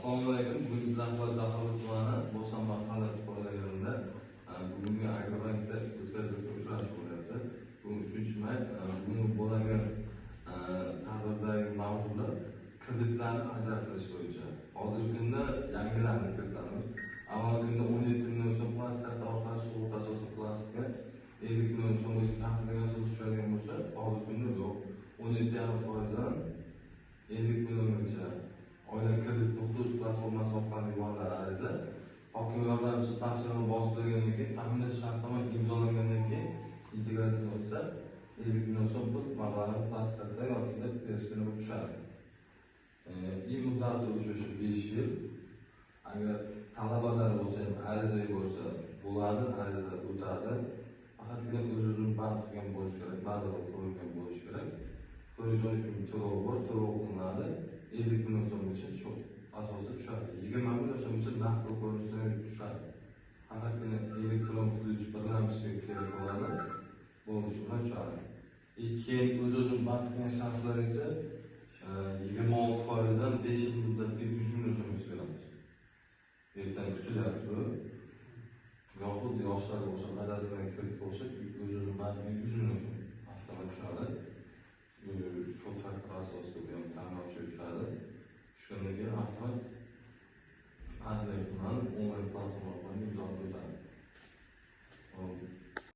Assalomu alaykum. Bugun Zaxmat Zaxarov tumani Bo'ston mahalla fuqarolarida bugungi Agrobankda o'tkazilib turishlar bo'lyapti. Bugun 3-may bugun bo'lgan tadbirdagi mavzular kreditlarni ajratilish bo'yicha. Hozirgi kunda yangilarni kiritamiz. Avvalgi kunda 17 million so'm plastik tarafdan sug'urta asosida plastikka 50 million so'm bo'yicha taxminga asos tushadigan bo'lsa, hozirgi kunda yo'q. 17,5%dan 50 milliongacha oila kredit to'xtash platformasi orqali yuboriladi ariza. Hokim yordamchisi tavsiyalarni bosilgandan keyin ta'minlash shartnoma imzolangandan keyin integratsiya o'tsa 50 million so'm pul mablag'ni plastikda yoki berishdan tushadi. Muddati o'sha 5 yil. Agar talabalar bo'lsa ham ariza yuborsa bo'ladi, ariza o'tadi. Faqatgina o'z-o'zini band qilgan bo'lish kerak, ba'zida ko'rilgan bo'lish kerak. 412 to'lov bor, to'lov qilinadi. 50 million so'mgacha shu asosida tushadi. 20 million so'mgacha naqd ko'rinishda tushadi. Faqatgina elektron pul birlamchisi kerak bo'ladi. Bo'lishi bilan tushadi. Keyin o'z-o'zini band qilgan shaxslar esa 26%dan 5 yil muddatga 100 million so'mgacha beramiz. Ertaga kutilyapti. Yoxud yoshlar bo'lsa, qadrdon kredit bo'lsa, o'z-o'zini band qilgan 100 million so'm avtomat tushadi. Shu faktor asosida